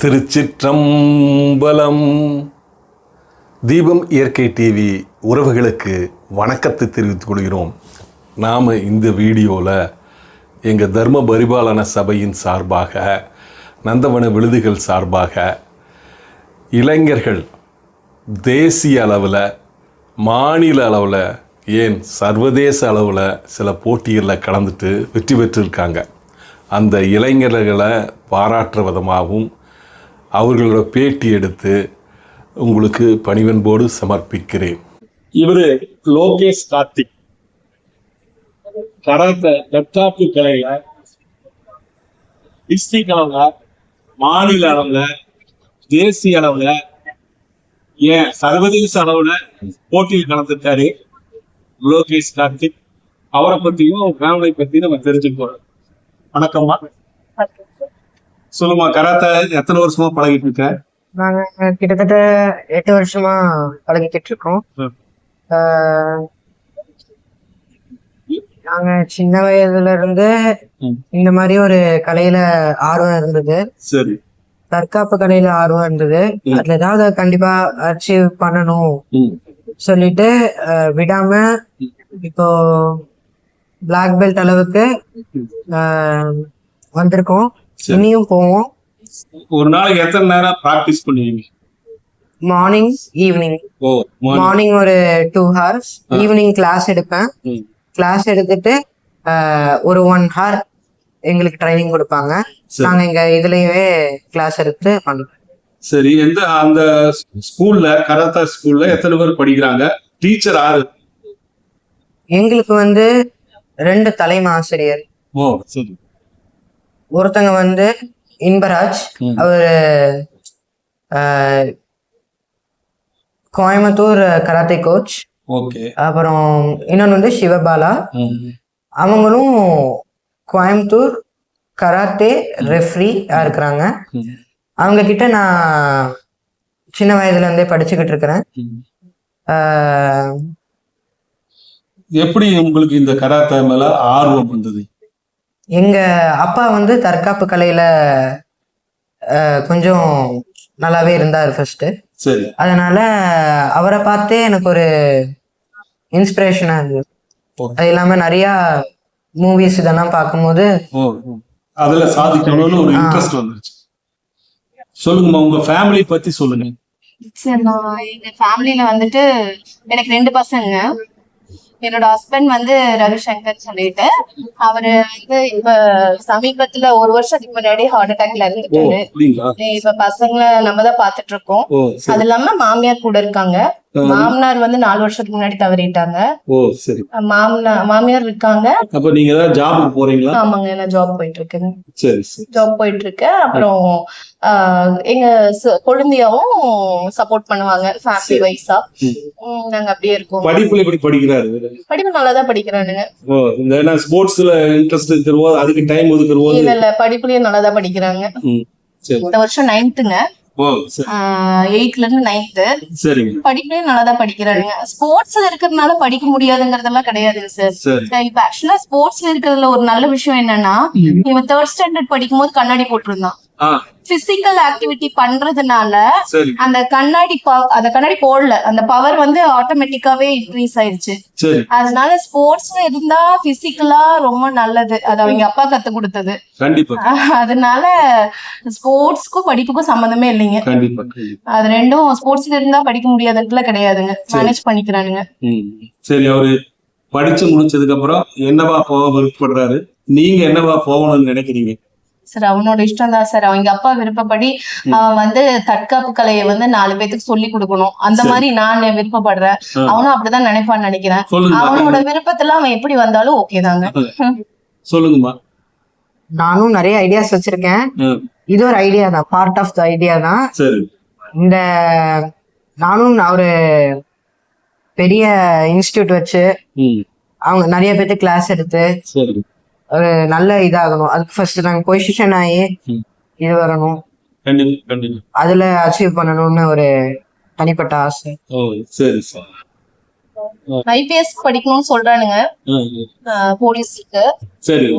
திருச்சிற்றம்பலம். தீபம் இயற்கை டிவி உறவுகளுக்கு வணக்கத்தை தெரிவித்துக் கொள்கிறோம். நாம் இந்த வீடியோவில் எங்கள் தர்ம பரிபாலன சபையின் சார்பாக, நந்தவன விழுதுகள் சார்பாக இளைஞர்கள் தேசிய அளவில், மாநில அளவில், ஏன் சர்வதேச அளவில் சில போட்டிகளில் கலந்துட்டு வெற்றி பெற்றிருக்காங்க. அந்த இளைஞர்களை பாராட்டுற விதமாகவும் அவர்களோட பேட்டி எடுத்து உங்களுக்கு பணிவன்போடு சமர்ப்பிக்கிறேன். இவரு லோகேஷ் கார்த்திக். கராத்தே தற்காப்பு கலையில டிஸ்ட்ரிக்ட் அளவுல, மாநில அளவுல, தேசிய அளவுல, ஏன் சர்வதேச அளவுல போட்டியில் கலந்துட்டாரு லோகேஷ் கார்த்திக். அவரை பத்தியும் ஃபேமிலி பத்தி நம்ம தெரிஞ்சுக்கணும். வணக்கம்மா. சொல்லுமா, கராத்தே எத்தனை வருஷமா பழகிட்டு இருக்க? நாங்க கிட்டத்தட்ட 8 வருஷமா பழகிக்கிட்டு இருக்கோம். நாங்க சின்ன வயதுல இருந்து இந்த மாதிரி ஒரு கலையில ஆர்வம் இருந்தது. சரி. தற்காப்பு கலையில ஆர்வம் இருந்தது. அதுல ஏதாவது கண்டிப்பா அச்சீவ் பண்ணணும் சொல்லிட்டு விடாம இப்போ பிளாக் பெல்ட் அளவுக்கு வந்திருக்கோம். இனியும் போவோம். ஒரு நாளைக்கு எத்தனை நேரம் பிராக்டிஸ் பண்ணுவீங்க? Morning, evening. மார்னிங் ஒரு 2 hours, ஈவினிங் கிளாஸ் எடுப்பேன். கிளாஸ் எடுத்துட்டு ஒரு 1 hour எங்களுக்கு ட்ரைனிங் கொடுப்பாங்க. நாங்க இங்க இதுலயே கிளாஸ் எடுத்து பண்ணுவோம். சரி. அந்த ஸ்கூல்ல, கராத்தே ஸ்கூல்ல எத்தனை பேர் படிக்கிறாங்க? டீச்சர் யாரு? எங்களுக்கு 2 தலைமை ஆசிரியர். சரி. ஒருத்தங்க இன்பராஜ், அவரு கோயம்புத்தூர் கராத்தே கோச். அப்புறம் இன்னொன்னு சிவபாலா, அவங்களும் கோயம்புத்தூர் கராத்தே ரெஃப்ரி இருக்கிறாங்க. அவங்க கிட்ட நான் சின்ன வயதுல இருந்தே படிச்சுக்கிட்டு இருக்கிறேன். எப்படி உங்களுக்கு இந்த கராத்தே மேல ஆர்வம் வந்தது? எங்க அப்பா தற்காப்பு கலையில கொஞ்சம் நல்லாவே இருந்தார் ஃபர்ஸ்ட். அதனால அவரை பார்த்தே எனக்கு ஒரு இன்ஸ்பிரேஷனா இருந்தது. அது இல்லாம நிறைய மூவிஸ் இதெல்லாம் பார்க்கும்போது அதுல சாதிக்கணும்னு ஒரு இன்ட்ரெஸ்ட் வந்துருச்சு. சொல்லுங்கம்மா, உங்க ஃபேமிலி பத்தி சொல்லுங்க. எங்க ஃபேமிலில எனக்கு 2 பசங்க. என்னோட ஹஸ்பண்ட் ரவிசங்கர் சொல்லிட்டு, அவரு இப்ப சமீபத்துல 1 வருஷத்துக்கு முன்னாடி ஹார்ட் அட்டாக்ல இருந்துட்டாரு. இப்ப பசங்களை நம்ம தான் பாத்துட்டு இருக்கோம். அது இல்லாம மாமியார் கூட இருக்காங்க. மாமனார் 4 வருஷத்துக்கு முன்னாடி தவறிட்டாங்க. மாமியார் இருக்காங்க. அப்ப நீங்க ஏதாவது ஜாப் போறீங்களா? ஆமாங்க, நான் ஜாப் போயிட்டு இருக்கேன். ஜாப் போயிட்டு இருக்கேன். அப்புறம் எங்க கொழுந்தியாவும் சப்போர்ட் பண்ணுவாங்க ஃபேமிலி வைஸா. நாங்க அப்படியே இருக்கோம். படிப்புல எப்படி படிக்கிறாரு? படிப்பு நல்லாதான் படிக்கிறானுங்க. இந்த ஸ்போர்ட்ஸ்ல இன்ட்ரெஸ்ட் இருக்குறவோ அதுக்கு டைம் ஒதுக்குறவோ? இல்ல, படிப்புலயும் நல்லாதான் படிக்கிறாங்க. இந்த வருஷம் 9th-ங்க. 8th இருந்து 9th. படிப்புலயும் நல்லாதான் படிக்கிறானுங்க. ஸ்போர்ட்ஸ்ல இருக்கிறதுனால படிக்க முடியாதுங்கிறதெல்லாம் கிடையாதுங்க சார். இப்ப ஆக்சுவலா ஸ்போர்ட்ஸ்ல இருக்கிறதுல ஒரு நல்ல விஷயம் என்னன்னா, இவன் 3rd standard படிக்கும் போது கண்ணாடி போட்டிருந்தான். பிசிக்கல் ஆக்டிவிட்டி பண்றதுனால அந்த கண்ணாடி போடல, அந்த பவர் ஆட்டோமேட்டிக்காவே இன்க்ரீஸ் ஆயிருச்சு. அதனால ஸ்போர்ட்ஸ்ல இருந்தா பிசிக்கலா ரொம்ப நல்லது. அது அவங்க அப்பா கத்து கொடுத்தது. அதனால ஸ்போர்ட்ஸ்க்கும் படிப்புக்கும் சம்பந்தமே இல்லைங்க. அது ரெண்டும் ஸ்போர்ட்ஸ்ல இருந்தா படிக்க முடியாதுல கிடையாதுங்க. மேனேஜ் பண்ணிக்கிறானுங்க. சரி. அவரு படிச்சு முடிச்சதுக்கு அப்புறம் என்னவா போக விருப்பப்படுறாரு? நீங்க என்னவா போகணும்னு நினைக்கிறீங்க? சார், அவனோட இஷ்டம் தான் சார். அவங்க அப்பா விருப்பப்படி அவன் தற்காப்பு கலையை 4 பேத்துக்கு சொல்லி கொடுக்கணும். அந்த மாதிரி நான் விருப்பப்படுறேன். அவனும் அப்படிதான் நினைப்பான்னு நினைக்கிறேன். அவனோட விருப்பத்துல அவன் எப்படி வந்தாலும் ஓகே தாங்க. சொல்லுங்கம்மா. நானும் நிறைய ஐடியாஸ் வச்சிருக்கேன். இது ஒரு ஐடியா தான், பார்ட் ஆஃப் த ஐடியா தான். இந்த நானும் ஒரு பெரிய இன்ஸ்டிடியூட் வச்சு அவங்க நிறைய பேருக்கு கிளாஸ் எடுத்து ஒரு நல்ல இதாகணும். அதுக்கு ஃபர்ஸ்ட் நாங்க பொசிஷன் ஆகி இது வரணும். அதுல அச்சீவ் பண்ணணும்னு ஒரு தனிப்பட்ட ஆசை. ஐபிஎஸ் படிக்கணும்னு சொல்றானுங்க. போலீஸ்க்கு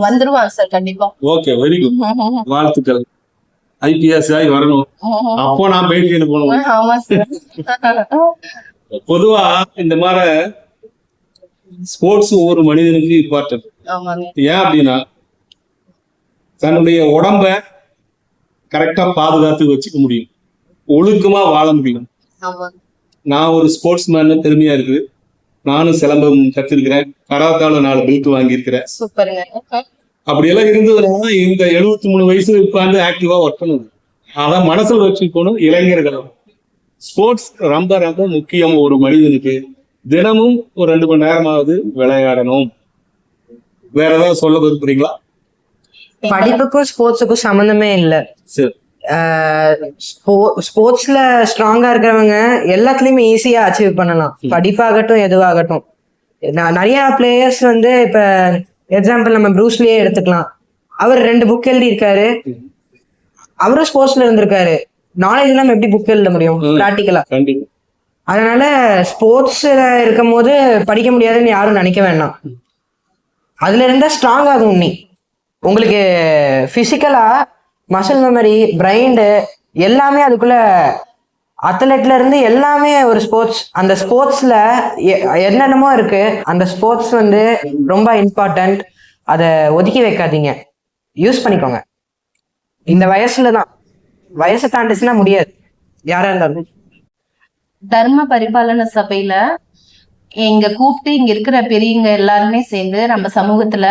வந்துருவான் சார் கண்டிப்பா. Okay, very good. வாழ்த்துக்கள். ஐபிஎஸ் ஆகி வரணும். அப்போ நான் பயிற்சி போகணும். ஆமா சார். பொதுவா இந்த மாதிரி ஸ்போர்ட்ஸ் ஒரு மனிதனுக்கு இம்பார்ட்டன்ட். ஆமாங்க. ஏன் அப்படின்னா தன்னுடைய உடம்ப கரெக்டா பாதுகாத்து வச்சுக்க முடியும், ஒழுக்கமா வாழ முடியும். ஆமாங்க. நான் ஒரு ஸ்போர்ட்ஸ் மேன் பெருமையா இருக்கு. நானும் சிலம்பம் கத்திருக்கிறேன், கராத்தால 4 பெல்ட் வாங்கியிருக்கிறேன். சூப்பருங்க. அப்படியெல்லாம் இருந்ததுனால இந்த 73 வயசுல உட்கார்ந்து ஆக்டிவா ஒர்க் பண்ணுது. அதான் மனசுல வச்சுக்கணும் இளைஞர்கள். ஸ்போர்ட்ஸ் ரொம்ப ரொம்ப முக்கியம். ஒரு மனிதனுக்கு தினமும் ஒரு 2 மணி நேரமாவது விளையாடணும். வேற ஏதாவது சொல்ல விரும்புறீங்களா? படிப்புக்கும் ஸ்போர்ட்ஸுக்கும் சம்மந்தமே இல்லை. சரி. ஸ்போர்ட்ஸ்ல ஸ்ட்ராங்கா இருக்கிறவங்க எல்லாத்துலயுமே ஈஸியா அச்சீவ் பண்ணலாம். படிப்பாகட்டும் எதுவாகட்டும். நிறைய பிளேயர்ஸ் வந்து இப்ப எக்ஸாம்பிள் நம்ம ப்ரூஸ்லியே எடுத்துக்கலாம். அவர் 2 புக் எழுதி இருக்காரு, அவரும் ஸ்போர்ட்ஸ்ல இருந்திருக்காரு. நாலேஜ் எல்லாம் எப்படி புக் எழுத முடியும் பிராக்டிக்கலா? அதனால ஸ்போர்ட்ஸ்ல இருக்கும் போது படிக்க முடியாதுன்னு யாரும் நினைக்க வேண்டாம். அதுல இருந்தா ஸ்ட்ராங் ஆகும். நீ உங்களுக்கு பிசிக்கலா மசில் மெமரி, பிரைண்டு எல்லாமே அதுக்குள்ள அத்லெட்ல இருந்து எல்லாமே ஒரு ஸ்போர்ட்ஸ். அந்த ஸ்போர்ட்ஸ்ல என்னென்னமோ இருக்கு. அந்த ஸ்போர்ட்ஸ் வந்து ரொம்ப இம்பார்ட்டன்ட். அதை ஒதுக்கி வைக்காதீங்க, யூஸ் பண்ணிக்கோங்க. இந்த வயசுலதான், வயசை தாண்டிச்சுன்னா முடியாது யாரா இருந்தாலும். தர்ம பரிபாலன சபையில எங்க கூப்பிட்டு இங்க இருக்கிற பெரியவங்க எல்லாருமே சேர்ந்து நம்ம சமூகத்துல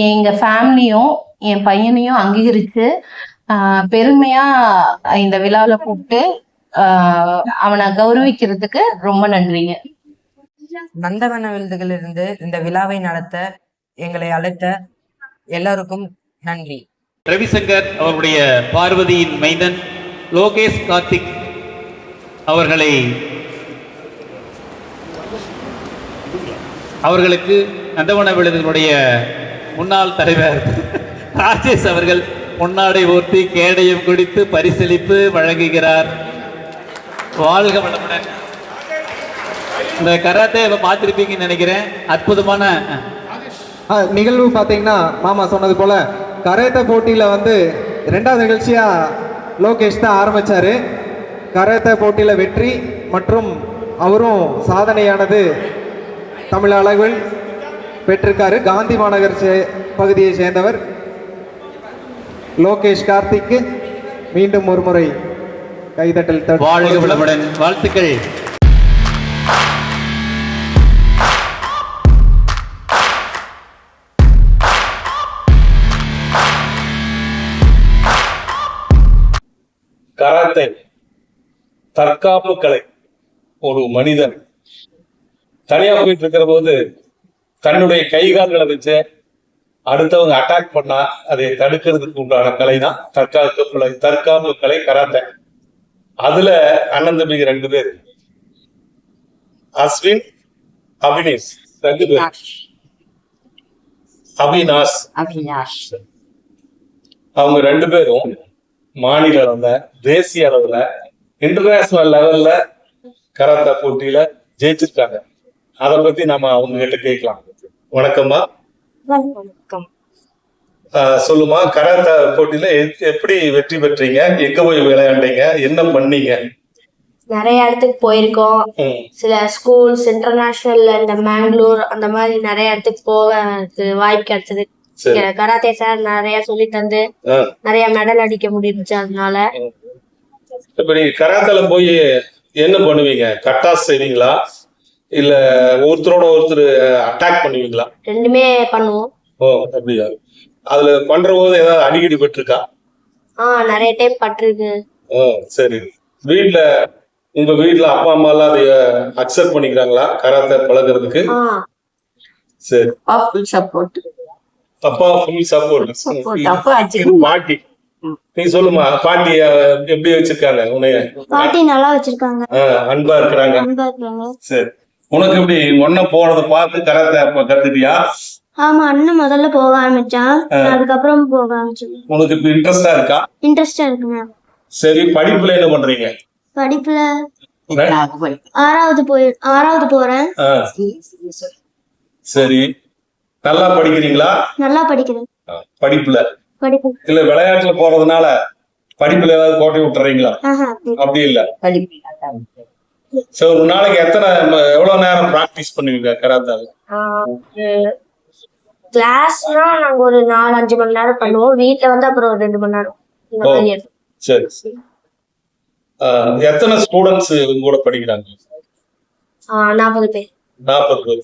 எங்க ஃபேமிலியும் என் பையனையும் அங்கீகரிச்சு பெருமையா இந்த விழாவில கூப்பிட்டு அவனை கௌரவிக்கிறதுக்கு ரொம்ப நன்றிங்க. நந்தவன விருதுகளிலிருந்து இந்த விழாவை நடத்த எங்களை அழைத்த எல்லாருக்கும் நன்றி. ரவிசங்கர் அவருடைய பார்வதியின் மைந்தன் லோகேஷ் கார்த்திக் அவர்களுக்கு நந்தவன விருதுகளுடைய முன்னாள் தலைவர் ராஜேஷ் அவர்கள் பொன்னாடை ஓர்த்தி கேடயம் குடித்து பரிசளிப்பு வழங்குகிறார். வாழ்க வளமுடன். இந்த கராத்தே பார்த்திருப்பீங்கன்னு நினைக்கிறேன். அற்புதமான நிகழ்வு. பார்த்தீங்கன்னா மாமா சொன்னது போல கராத்தே போட்டியில் வந்து 2வது நிகழ்ச்சியா லோகேஷ் தான் ஆரம்பிச்சாரு. கராத்தே போட்டியில் வெற்றி மற்றும் அவரும் சாதனையானது தமிழ் அளவில் பெற்றிருக்காரு. காந்தி மாநகர் பகுதியை சேர்ந்தவர் லோகேஷ் கார்த்திக்கு மீண்டும் ஒரு முறை கைதட்டல். வாழ்க வளமுடன். வாழ்த்துக்கள். கராத்தே தற்காப்பு கலை. ஒரு மனிதன் தனியா போயிட்டு இருக்கிற போது தன்னுடைய கைகால்களை வச்சு அடுத்தவங்க அட்டாக் பண்ணா அதை தடுக்கிறதுக்கு உண்டான கலை தான் தற்காப்பு கலை கராத்தே. அதுல அண்ணன் தம்பிங்க 2 பேர், அஸ்வின் அவினேஷ் 2 பேர். அவினாஷ் அவங்க 2 பேரும் மாநில அளவுல, தேசிய அளவுல, இன்டர்நேஷனல் லெவல்ல கராத்தே போட்டியில ஜெயிச்சிருக்காங்க. அதை பத்தி நாம அவங்க கிட்ட கேட்கலாம். வணக்கம்மா. சொல்லுமா, கராத்தே போட்டியில எப்படி வெற்றி பெற்றீங்க? எங்க போய் விளையாண்டீங்க? என்ன பண்ணீங்க? நிறைய இடத்துக்கு போயிருக்கோம். சில ஸ்கூல்ஸ், இன்டர்நேஷனல், இந்த மேங்களூர் அந்த மாதிரி நிறைய இடத்துக்கு போக வாய்ப்பு கிடைச்சது. கராத்தே சார் நிறைய சொல்லி தந்து நிறைய மெடல் அடிக்க முடிஞ்சுச்சு. அதனால இப்ப நீங்க கராத்தேல போய் என்ன பண்ணுவீங்க? கட்டாஸ் செய்வீங்களா இல்ல ஒருத்தரோட ஒருத்தர் அட்டாக் பண்ணுவீங்களா? 2மே பண்ணுவோம். ஓ, அப்படியா? அதுல பண்ற போது ஏதாவது அடிக்கடி பட்டிருக்கா? நிறைய டைம் பட்டிருக்கு. ஓ, சரி. உங்க வீட்டுல அப்பா அம்மா எல்லாம் அதை அக்செப்ட் பண்ணிக்கிறாங்களா கராத்தே பழகிறதுக்கு? சரி. அப்பா ஃபுல் சப்போர்ட். பாட்டி நீ சொல்லுமா, பாட்டி எப்படி வச்சிருக்காங்க உன்னைய? பாட்டி நல்லா வச்சிருக்காங்க, அன்பா இருக்கிறாங்க. சரி, உனக்கு எப்படி ஒன்ன போறத பார்த்து கராத்தே கத்துக்கிட்டியா? ஆமா, அண்ணன் முதல்ல போக ஆரம்பிச்சான், அதுக்கப்புறம் போக ஆரம்பிச்சேன். உனக்கு இப்ப இன்ட்ரெஸ்டா இருக்கா? இன்ட்ரெஸ்டா இருக்குங்க. சரி, படிப்புல என்ன பண்றீங்க? படிப்புல 6வது போறேன். சரி, நல்லா படிக்கிறீங்களா? நல்லா படிக்கிறேன். படிப்புல இல்ல விளையாட்டுல போறதுனால படிப்புல ஏதாவது கோட்டை விட்டுறீங்களா? அப்படி இல்ல. சோ ஒரு நாளைக்கு எவ்வளவு நேரம் பிராக்டிஸ் பண்ணுவீங்க கராத்தே? கிளாஸ்னா நாங்க ஒரு 4-5 மணி நேரம் பண்ணுவோம். வீட்டுல வந்து அப்புறம் ஒரு 2 மணி நேரம் இந்த மாதிரி இருக்கும். சரி சரி. எத்தனை ஸ்டூடெண்ட்ஸ் கூட படிக்கிறாங்க? 40 பேர். 40 பேர்.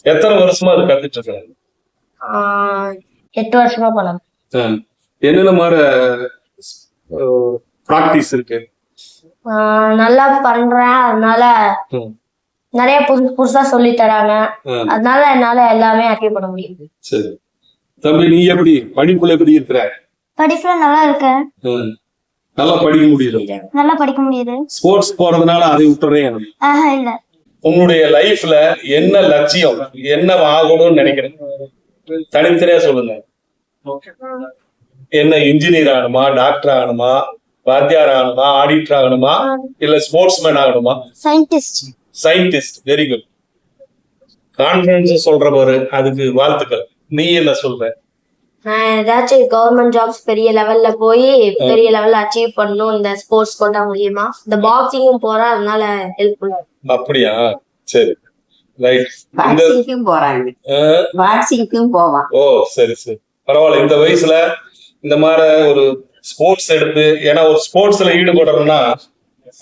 எத்தனை வருஷமா அது கத்துட்டு இருக்காங்க? 8 வருஷமா பண்ணலாம். என்னென்ன மாதிரி பிராக்டிஸ் இருக்கு? நல்லா பண்றேன், அதனால நிறைய புதுசா சொல்லி தராங்க. அதனால என்னால எல்லாமே அச்சீவ் பண்ண முடியும். சரி தம்பி, நீ எப்படி படிப்புல எப்படி இருக்கிற? படிப்புல நல்லா இருக்கேன். நல்லா படிக்க முடியுது? நல்லா படிக்க முடியுது. ஸ்போர்ட்ஸ் போறதுனால அதை விட்டுறேன் இல்ல. உன்னுடைய லைஃப்ல என்ன லட்சியம், என்ன ஆகணும்னு நினைக்கிறேன்? தனித்தனியா சொல்லுங்க. என்ன இன்ஜினியர் ஆகணுமா, டாக்டர் ஆகணுமா, வாத்தியார் ஆகணுமா, ஆடிட்டர் ஆகணுமா, இல்ல ஸ்போர்ட்ஸ்மேன் ஆகணுமா? சயின்டிஸ்ட். Very good. கான்ஃபிடன்ஸ் சொல்ற பாரு, அதுக்கு வாழ்த்துக்கள். நீ என்ன சொல்ற? நான் ஏதாச்சும் கவர்மெண்ட் ஜாப்ஸ் பெரிய லெவல்ல போய் பெரிய லெவல்ல அச்சீவ் பண்ணணும் இந்த ஸ்போர்ட்ஸ் கோட்டா மூலியமா. இந்த பாக்ஸிங்கும் போறேன், அதனால ஹெல்ப் பண்ணுவேன். அப்படியா? சரி ரைட். பாக்ஸிங்க்கும் போவான். ஓ சரி சரி, பரவாயில்ல. இந்த வயசுல இந்த மாதிரி ஒரு ஸ்போர்ட்ஸ் எடுத்து, ஏன்னா ஒரு ஸ்போர்ட்ஸ்ல ஈடுபடணும்னா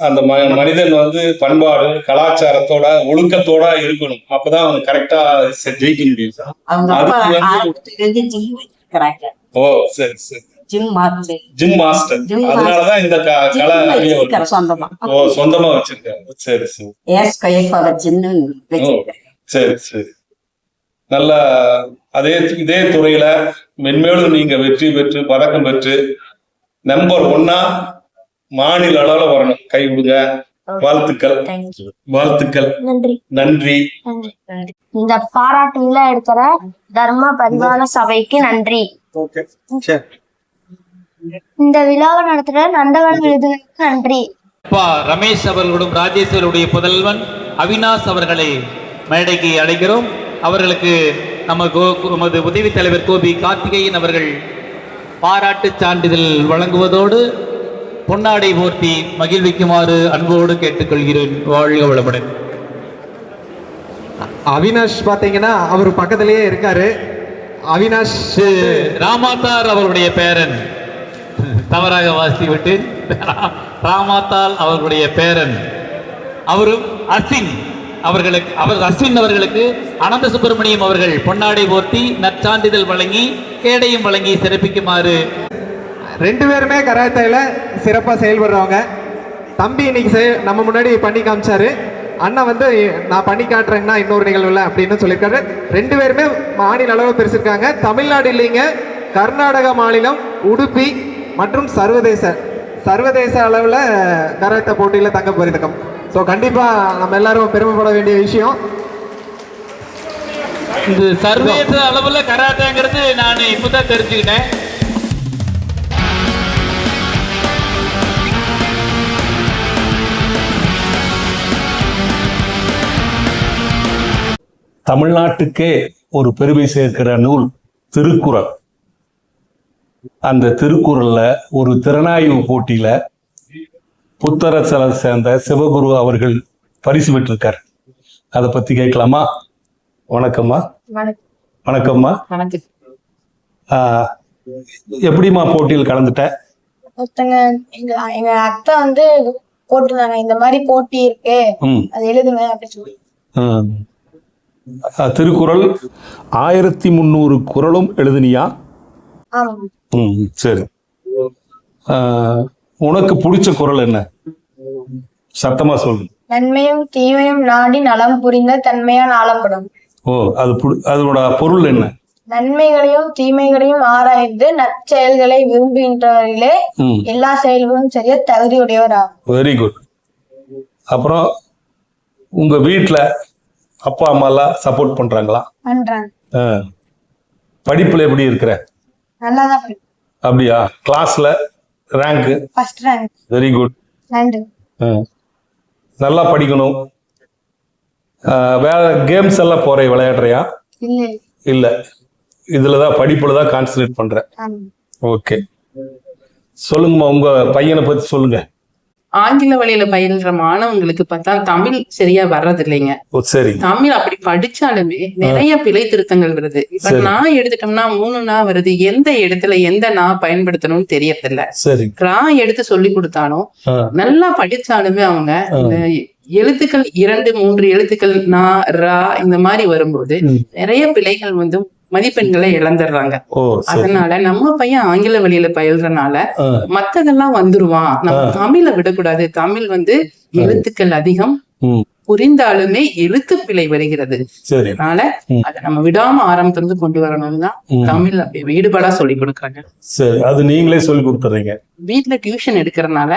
அந்த மனிதன் வந்து பண்பாடு, கலாச்சாரத்தோட, ஒழுக்கத்தோட இருக்கணும். அப்பதான் அவன் கரெக்டா ஜெயிக்க முடியும். ஓ சரி சரி. Gym master. அதனாலதான் இந்த கலை சொந்தமா வச்சிருக்காங்க. சரி சரி. சரி சரி. நல்ல இதே துறையில மென்மேலும் நீங்க வெற்றி பெற்று பதக்கம் பெற்று நம்பர் 1 மாநில அளவுல வரணும். கை விடுங்க. வாழ்த்துக்கள். வாழ்த்துக்கள். நன்றி. இந்த பாராட்டு விழா எடுக்கிற தர்ம பரிமாண சபைக்கு நன்றி. இந்த விழாவை நடத்துற நந்தவனம் விருதுகளுக்கு நன்றி. ரமேஷ் அவர்களுடன் ராஜேஷ் அவர்களுடைய புதல்வன் அவினாஷ் அவர்களை மேடைக்கு அழைக்கிறோம். அவர்களுக்கு நமது உதவி தலைவர் கோபி கார்த்திகேயன் அவர்கள் பாராட்டு சான்றிதழ் வழங்குவதோடு பொன்னாடை போர்த்தி மகிழ்விக்குமாறு அன்போடு கேட்டுக்கொள்கிறேன். வாழ்க வளமுடன். அவினாஷ் பாத்தீங்கன்னா அவர் பக்கத்திலேயே இருக்காரு. அவினாஷ் ராமாத்தார் அவருடைய பேரன். தவறாக வாசி விட்டு ராமாத்தால் அவர்களுடைய பேரன். அவரும் அஸ்வின் அவர்களுக்கு அனந்த சுப்பிரமணியம் அவர்கள் பொன்னாடை போர்த்தி நற்சான்றிதழ் வழங்கி கேடையும் வழங்கி சிறப்பிக்குமாறு. 2 பேருமே கராத்தேல சிறப்பா செயல்படுறவங்க. தம்பி இன்னைக்கு நம்ம முன்னாடி பண்ணி காமிச்சாரு. அண்ணா வந்து நான் பண்ணி காட்டுறேன்னா இன்னொரு நிகழ்வுல அப்படின்னு சொல்லியிருக்காரு. 2 பேருமே மாநில அளவில் பெருசிருக்காங்க. தமிழ்நாடு இல்லைங்க, கர்நாடகா மாநிலம் உடுப்பி மற்றும் சர்வதேச அளவில் கராத்தே போட்டியில் தங்க போயிருக்கோம். ஸோ கண்டிப்பாக நம்ம எல்லாரும் பெருமைப்பட வேண்டிய விஷயம். இந்த சர்வதேச அளவில் கராத்தேங்கிறது நான் இப்போதான் தெரிஞ்சுக்கிட்டேன். தமிழ்நாட்டுக்கே ஒரு பெருமை சேர்க்கிற நூல் திருக்குறள். அந்த திருக்குறள்ல ஒரு திறனாய்வு போட்டியில புத்தரசலை சேர்ந்த சிவகுரு அவர்கள் பரிசு பெற்றிருக்கார். அதை பத்தி கேட்கலாமா? வணக்கம்மா. வணக்கம்மா. எப்படிமா போட்டியில் கலந்துட்ட? எங்க அத்தை வந்து போட்டுருந்தாங்க, இந்த மாதிரி போட்டி இருக்கு, அது எழுதுங்க அப்படின்னு சொல்லி. திருக்குறள் 1300 குறளும் எழுதுனியா? சரி. உனக்கு பிடிச்ச குறள் என்ன? சத்தமா சொல்லு. நன்மையும் தீமையும் நாடி நலம் புரிந்த தன்மையால் ஆளப்படும். ஓ, அதோட பொருள் என்ன? நன்மைகளையும் தீமைகளையும் ஆராய்ந்து நற்செயல்களை விரும்புகின்றவர்களே எல்லா செயல்களும் செய்ய தகுதியுடையவர் ஆகும். Very good. அப்புறம் உங்க வீட்டுல அப்பா அம்மா எல்லாம் சப்போர்ட் பண்றாங்களா? படிப்புல எப்படி இருக்கிற? நல்லாதான். அப்படியா? கிளாஸ்ல rank? First rank. Very good. நல்லா படிக்கணும். வேற கேம்ஸ் எல்லாம் போற விளையாடுறியா? இல்ல, இதுலதான் படிப்புல தான் கான்சன்ட்ரேட் பண்றேன். ஓகே சொல்லுங்கம்மா, உங்க பையனை பத்தி சொல்லுங்க. ஆங்கில வழியில பயின்ற மாணவங்களுக்கு பார்த்தா தமிழ் சரியா வர்றது இல்லைங்க. ஓ, சரி. தமிழ் அப்படி படிச்சாலுமே நிறைய பிழை திருத்தங்கள் வருது. இப்ப நான் எடுத்துட்டோம்னா 3 நா வருது, எந்த இடத்துல எந்த நா பயன்படுத்தணும்னு தெரியறதில்ல. சரி. ரா எடுத்து சொல்லி கொடுத்தாலும் நல்லா படிச்சாலுமே அவங்க இந்த எழுத்துக்கள் 2, 3 எழுத்துக்கள் நா ரா இந்த மாதிரி வரும்போது நிறைய பிழைகள் வந்து மதிப்பெண்களை இழந்துடுறாங்க. அதனால நம்ம பையன் ஆங்கில வழியில பயில்றதுனால மத்ததெல்லாம் வந்துருவான், நம்ம தமிழை விடக்கூடாது. தமிழ் வந்து எழுத்துக்கள் அதிகம், புரிந்தாலுமே எழுத்து பிழை வருகிறது. அதனால அதை நம்ம விடாம ஆரம்பத்திலிருந்து கொண்டு வரணும்னு தான் தமிழ் அப்படி ஈடுபாடா சொல்லி கொடுக்குறாங்க. சரி, அது நீங்களே சொல்லி கொடுத்துறீங்க. வீட்டுல டியூஷன் எடுக்கிறதுனால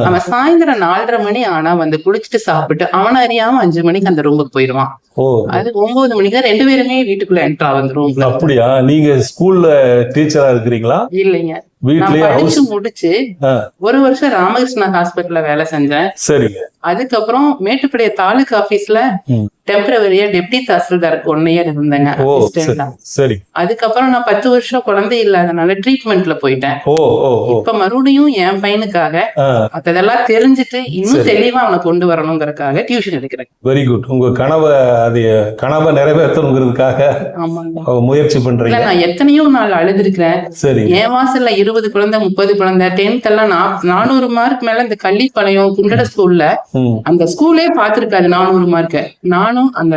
அவன் சாயந்தரம் 4:30 மணி ஆனா வந்து குளிச்சுட்டு சாப்பிட்டு அவன அறியாம 5 மணிக்கு அந்த ரூமுக்கு போயிடுவான். அது 9 மணிக்கு 2 பேருமே வீட்டுக்குள்ள என்ட்ரா வந்துரும். அப்படியா? நீங்க ஸ்கூல்ல டீச்சரா இருக்கிறீங்களா? இல்லைங்க, நான் படிச்சு முடிச்சு 1 வருஷம் ராமகிருஷ்ணா ஹாஸ்பிட்டல்ல வேலை செஞ்சேன். சரிங்க. அதுக்கப்புறம் மேட்டுப்படைய தாலுகா ஆபீஸ்ல டெம்பரவரியா டெப்டி தாசில்தார் 1 இயர் இருந்தேங்க. சரி. அதுக்கப்புறம் நான் 10 வருஷம் குழந்தை இல்லாதனால ட்ரீட்மெண்ட்ல போயிட்டேன். இப்ப மறுபடியும் என் பையனுக்காக அதெல்லாம் தெரிஞ்சுட்டு இன்னும் தெளிவா அவனை கொண்டு வரணுங்கிறதுக்காக டியூஷன் எடுக்கிறேன். Very good. உங்க கனவை நிறைவேற்றணுங்கிறதுக்காக முயற்சி பண்றீங்க. நான் எத்தனையோ நாள் அழுதுருக்கிறேன். என் வாசல்ல 20 குழந்தை 30 குழந்தை 10th எல்லாம் 400 மார்க் மேல இந்த கள்ளிப்பாளையம் குண்டட ஸ்கூல்ல அந்த ஸ்கூலே பாத்துருக்காது 400 மார்க். நானும் அந்த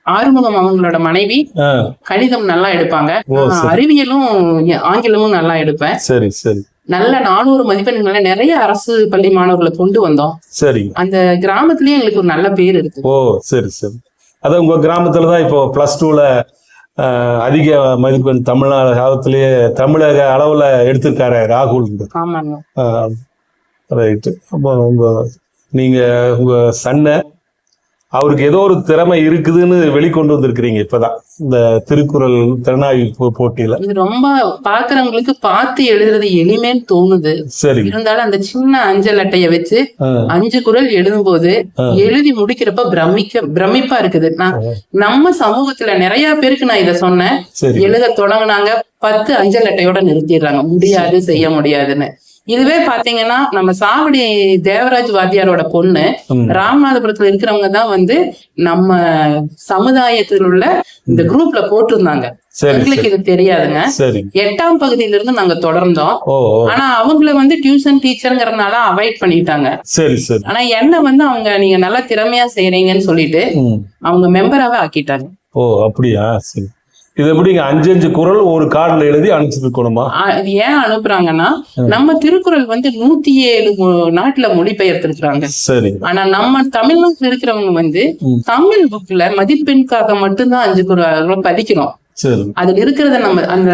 ஆறுமுகம் அவங்களோட மனைவி கணிதம் நல்லா எடுப்பாங்க, அறிவியலும் ஆங்கிலமும் நல்லா எடுப்பேன். சரி சரி. நல்ல 400 மதிப்பெண்களை நிறைய அரசு பள்ளி மாணவர்களை கொண்டு வந்தோம். சரி. அந்த கிராமத்திலயே எங்களுக்கு ஒரு நல்ல பேர் இருக்கு. ஓ சரி சரி. அதான் உங்க கிராமத்துலதான் இப்போ +2ல அதிக மதிப்பெண் தமிழ்நாடு காலத்திலேயே தமிழக அளவுல எடுத்திருக்காரு ராகுல். ஆமாங்க. ரைட்டு. அப்போ நீங்க உங்க சன்ன அவருக்கு ஏதோ ஒரு திறமை இருக்குதுன்னு வெளிக்கொண்டு வந்திருக்கிறீங்க இப்பதான் இந்த திருக்குறள் திறனாய்வு போட்டியில. இது ரொம்ப பாக்குறவங்களுக்கு பார்த்து எழுதுறது எளிமைன்னு தோணுது. சரி. இருந்தாலும் அந்த சின்ன அஞ்சல் அட்டைய வச்சு 5 குறள் எழுதும் போது எழுதி முடிக்கிறப்ப பிரமிப்பா இருக்குது. நம்ம சமூகத்துல நிறைய பேருக்கு நான் இத சொன்னேன், எழுத தொடங்கினாங்க 10 அஞ்சல் அட்டையோட நிறுத்திடுறாங்க, முடியாது செய்ய முடியாதுன்னு. இதுவே பாத்தீங்கன்னா நம்ம சாவடி தேவராஜ் வாத்தியாரோட பொண்ணு ராமநாதபுரத்துல இருக்கிறவங்க தான் வந்து நம்ம சமுதாயத்தில் உள்ள இந்த குரூப்ல போட்டிருந்தாங்க. எங்களுக்கு இது தெரியாதுங்க. 8ஆம் பகுதியில இருந்து நாங்க தொடர்ந்தோம். ஆனா அவங்கள வந்து டியூஷன் டீச்சர்ங்கிறதுனால அவாய்ட் பண்ணிட்டாங்க. ஆனா என்ன வந்து அவங்க நீங்க நல்லா திறமையா செய்யறீங்கன்னு சொல்லிட்டு அவங்க மெம்பராவே ஆக்கிட்டாங்க. ஓ அப்படியா? சரி. இது எப்படிங்க 5 குறள் ஒரு கார்டுல எழுதி அனுப்பிச்சிருக்கணுமா? ஏன் அனுப்புறாங்கன்னா நம்ம திருக்குறள் வந்து 107 நாட்டுல மொழிபெயர்த்திருக்கிறாங்க. சரி. ஆனா நம்ம தமிழ்நாட்டுல இருக்கிறவங்க வந்து தமிழ் புக்ல மதிப்பெண்காக மட்டும்தான் 5 குறள் படிக்கிறோம். அதுல இருக்கிறத நம்ம அந்த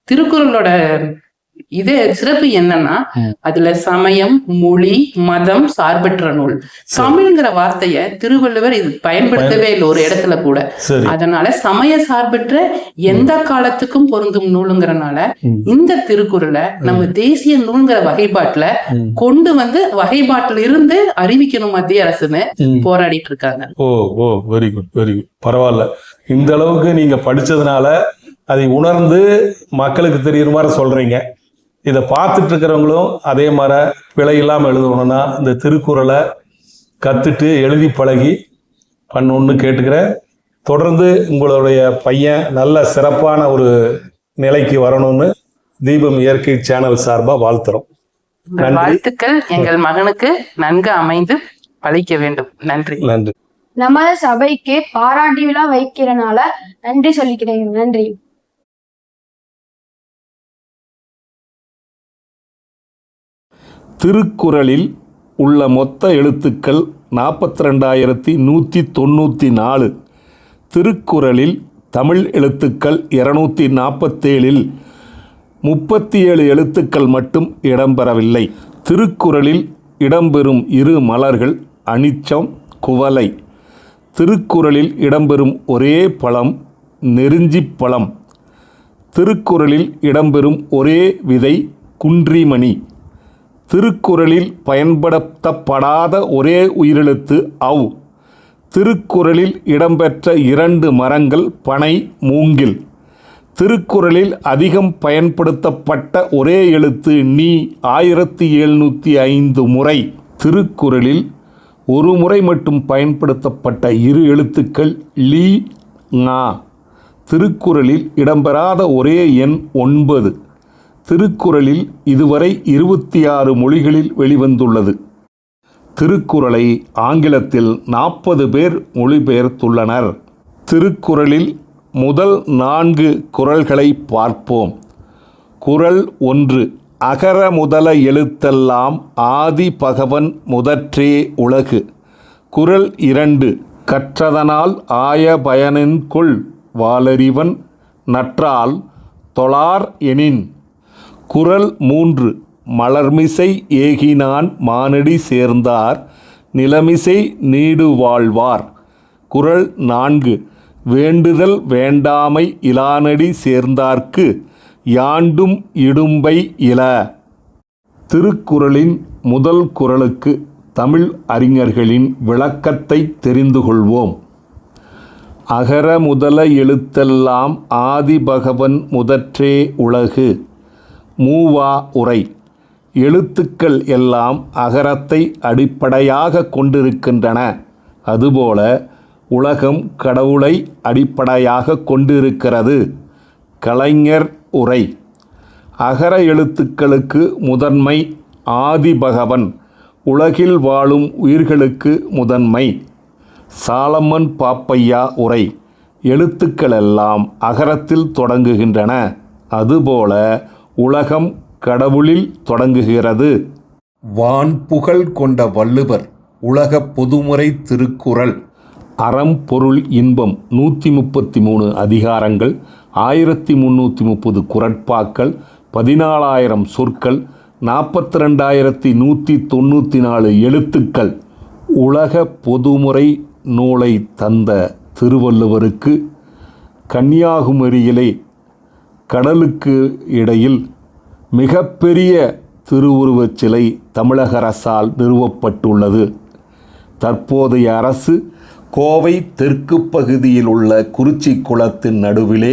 திருக்குறளோட இது சிறப்பு என்னன்னா அதுல சமயம், மொழி, மதம் சார்பற்ற நூல். தமிழ்ங்கிற வார்த்தைய திருவள்ளுவர் இது பயன்படுத்தவே இல்லை ஒரு இடத்துல கூட. அதனால சமய சார்பற்ற எந்த காலத்துக்கும் பொருந்தும் நூலுங்கிறனால இந்த திருக்குறளை நம்ம தேசிய நூல்ங்கிற வகைப்பாட்டுல கொண்டு வந்து வகைப்பாட்டுல இருந்து அறிவிக்கணும் மத்திய அரசுன்னு போராடிட்டு இருக்காங்க. ஓ ஓ வெரி குட் வெரி குட். பரவாயில்ல, இந்த அளவுக்கு நீங்க படிச்சதுனால அதை உணர்ந்து மக்களுக்கு தெரியுற மாதிரி சொல்றீங்க. இதை பார்த்துட்டு இருக்கிறவங்களும் அதே மாதிரி பிழை இல்லாமல் எழுதணும்னா இந்த திருக்குறளை கற்றுட்டு எழுதி பழகி பண்ணணுன்னு கேட்டுக்கிறேன். தொடர்ந்து உங்களுடைய பையன் நல்ல சிறப்பான ஒரு நிலைக்கு வரணும்னு தீபம் இயற்கை சேனல் சார்பாக வாழ்த்துறோம். வாழ்த்துக்கள் எங்கள் மகனுக்கு நன்கு அமைந்து பழிக்க வேண்டும். நன்றி. நன்றி. நமது சபைக்கு பாராட்டு விழா வைக்கிறனால நன்றி சொல்லிக்கிறேன். நன்றி. திருக்குறளில் உள்ள மொத்த எழுத்துக்கள் 42,194. திருக்குறளில் தமிழ் எழுத்துக்கள் 247. 37 எழுத்துக்கள் மட்டும் இடம்பெறவில்லை. திருக்குறளில் இடம்பெறும் 2 மலர்கள் அனிச்சம், குவளை. திருக்குறளில் இடம்பெறும் ஒரே பழம் நெருஞ்சிப் பழம். திருக்குறளில் இடம்பெறும் ஒரே விதை குன்றிமணி. திருக்குறளில் பயன்படுத்தப்படாத ஒரே உயிரெழுத்து ஔ. திருக்குறளில் இடம்பெற்ற 2 மரங்கள் பனை, மூங்கில். திருக்குறளில் அதிகம் பயன்படுத்தப்பட்ட ஒரே எழுத்து நீ 1705 முறை. திருக்குறளில் ஒரு முறை மட்டும் பயன்படுத்தப்பட்ட இரு எழுத்துக்கள் லீ ஙா. திருக்குறளில் இடம்பெறாத ஒரே எண் 9. திருக்குறளில் இதுவரை 26 மொழிகளில் வெளிவந்துள்ளது. திருக்குறளை ஆங்கிலத்தில் 40 பேர் மொழிபெயர்த்துள்ளனர். திருக்குறளில் முதல் 4 குறள்களை பார்ப்போம். குறள் 1. அகர முதல எழுத்தெல்லாம் ஆதி பகவன் முதற்றே உலகு. குறள் 2. கற்றதனால் ஆய பயனென்கொள் வாளறிவன் நற்றால் தொழார் எனின். குறள் 3. மலர்மிசை ஏகினான் மானடி சேர்ந்தார் நிலமிசை நீடு வாழ்வார். குறள் 4. வேண்டுதல் வேண்டாமை இலானடி சேர்ந்தார்க்கு யாண்டும் இடும்பை இல. திருக்குறளின் முதல் குறளுக்கு தமிழ் அறிஞர்களின் விளக்கத்தை தெரிந்து கொள்வோம். அகர முதல எழுத்தெல்லாம் ஆதி பகவன் முதற்றே உலகு. மூவா உரை. எழுத்துக்கள் எல்லாம் அகரத்தை அடிப்படையாக கொண்டிருக்கின்றன. அதுபோல உலகம் கடவுளை அடிப்படையாக கொண்டிருக்கிறது. கலைஞர் உரை. அகர எழுத்துக்களுக்கு முதன்மை ஆதி பகவன், உலகில் வாழும் உயிர்களுக்கு முதன்மை. சாலமன் பாப்பையா உரை. எழுத்துக்களெல்லாம் அகரத்தில் தொடங்குகின்றன. அதுபோல உலகம் கடவுளில் தொடங்குகிறது. வான்புகழ் கொண்ட வள்ளுவர் உலக பொதுமுறை திருக்குறள். அறம் பொருள் இன்பம் 133 அதிகாரங்கள், 1330 குறட்பாக்கள், 14,000 சொற்கள், 42,194 எழுத்துக்கள். உலக பொதுமுறை நூலை தந்த திருவள்ளுவருக்கு கன்னியாகுமரியிலே கடலுக்கு இடையில் மிகப்பெரிய திருவுருவச் சிலை தமிழக அரசால் நிறுவப்பட்டுள்ளது. தற்போதைய அரசு கோவை தெற்கு பகுதியில் உள்ள குறிச்சி குளத்தின் நடுவிலே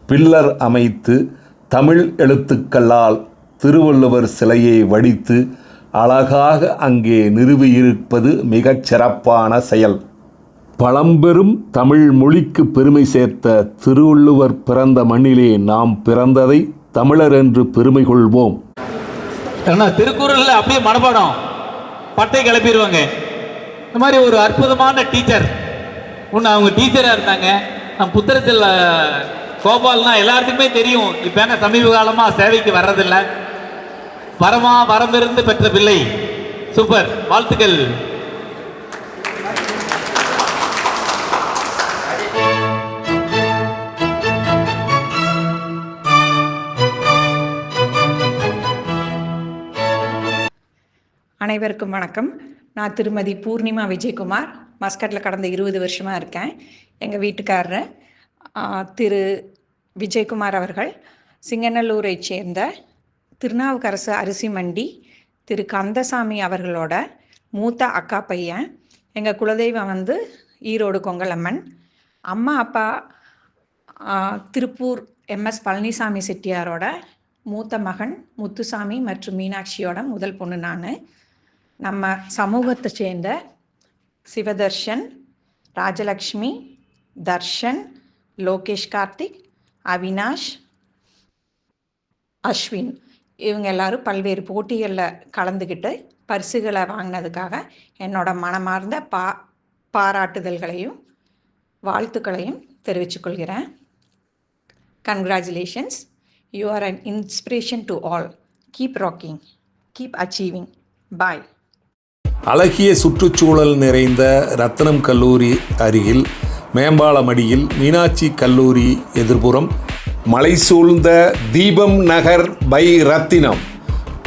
பில்லர் அமைத்து தமிழ் எழுத்துக்களால் திருவள்ளுவர் சிலையை வடித்து அழகாக அங்கே நிறுவியிருப்பது மிகச் சிறப்பான செயல். பழம்பெரும் தமிழ் மொழிக்கு பெருமை சேர்த்த திருவள்ளுவர் பிறந்த மண்ணிலே நாம் பிறந்ததை தமிழர் என்று பெருமை கொள்வோம். திருக்குறள்ல அப்படியே மனப்பாடம் பட்டை கிளப்பிடுவாங்க. இந்த மாதிரி ஒரு அற்புதமான டீச்சர் ஒன்று, அவங்க டீச்சராக இருந்தாங்க. நம்ம புத்தகத்தில் கோபால்னா எல்லாத்துக்குமே தெரியும். இப்போ என்ன சமீப காலமாக சேவைக்கு வர்றதில்லை. வரமிருந்து பெற்ற பிள்ளை. சூப்பர், வாழ்த்துக்கள். அனைவருக்கும் வணக்கம். நான் திருமதி பூர்ணிமா விஜயகுமார். மஸ்கட்டில் கடந்த 20 வருஷமாக இருக்கேன். எங்கள் வீட்டுக்காரர் திரு விஜயகுமார் அவர்கள் சிங்கநல்லூரை சேர்ந்த திருநாவுக்கரசு அரிசி மண்டி திரு கந்தசாமி அவர்களோட மூத்த அக்கா பையன். எங்கள் குலதெய்வம் ஈரோடு கொங்கலம்மன். அம்மா அப்பா திருப்பூர் MS பழனிசாமி செட்டியாரோட மூத்த மகன் முத்துசாமி மற்றும் மீனாட்சியோட முதல் பொண்ணு நான். நம்ம சமூகத்தை சேர்ந்த சிவதர்ஷன், ராஜலக்ஷ்மி, தர்ஷன், லோகேஷ் கார்த்திக், அவினாஷ், அஸ்வின் இவங்க எல்லாரும் பல்வேறு போட்டிகளில் கலந்துக்கிட்டு பரிசுகளை வாங்கினதுக்காக என்னோட மனமார்ந்த பாராட்டுதல்களையும் வாழ்த்துக்களையும் தெரிவித்துக்கொள்கிறேன். Congratulations. You are an inspiration to all. Keep rocking, keep achieving. Bye. அழகிய சுற்றுச்சூழல் நிறைந்த ரத்னம் கல்லூரி அருகில் மேம்பாலமடியில் மீனாட்சி கல்லூரி எதிர்ப்புறம் மலை சூழ்ந்த தீபம் நகர் பை ரத்தினம்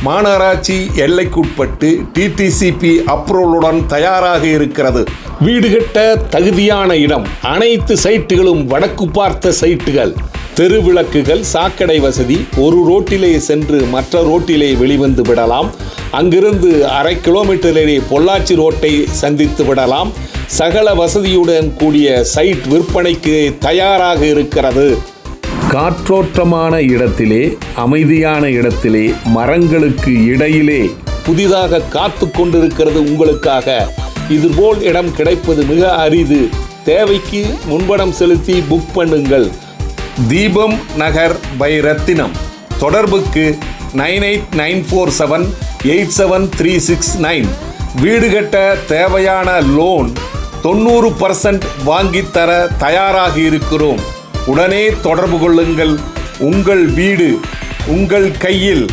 மாநகராட்சி எல்லைக்குட்பட்டு TTCP அப்ரூவலுடன் தயாராக இருக்கிறது. வீடு கட்ட தகுதியான இடம். அனைத்து சைட்டுகளும் வடக்கு பார்த்த சைட்டுகள். தெருவிளக்குகள், சாக்கடை வசதி. ஒரு ரோட்டிலே சென்று மற்ற ரோட்டிலே வெளிவந்து விடலாம். அங்கிருந்து 1/2 கிலோமீட்டரிலே பொள்ளாச்சி ரோட்டை சந்தித்து விடலாம். சகல வசதியுடன் கூடிய சைட் விற்பனைக்கு தயாராக இருக்கிறது. காற்றோட்டமான இடத்திலே, அமைதியான இடத்திலே, மரங்களுக்கு இடையிலே புதிதாக காத்து கொண்டிருக்கிறது உங்களுக்காக. இதுபோல் இடம் கிடைப்பது மிக அரிது. தேவைக்கு முன்பணம் செலுத்தி புக் பண்ணுங்கள். தீபம் நகர் பை ரத்தினம். தொடர்புக்கு 9894787369. வீடு கட்ட தேவையான லோன் 90% வாங்கித்தர தயாராக இருக்கிறோம். உடனே தொடர்பு கொள்ளுங்கள். உங்கள் வீடு உங்கள் கையில்.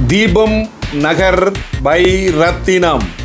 தீபம் நகர் பை ரத்தினம்.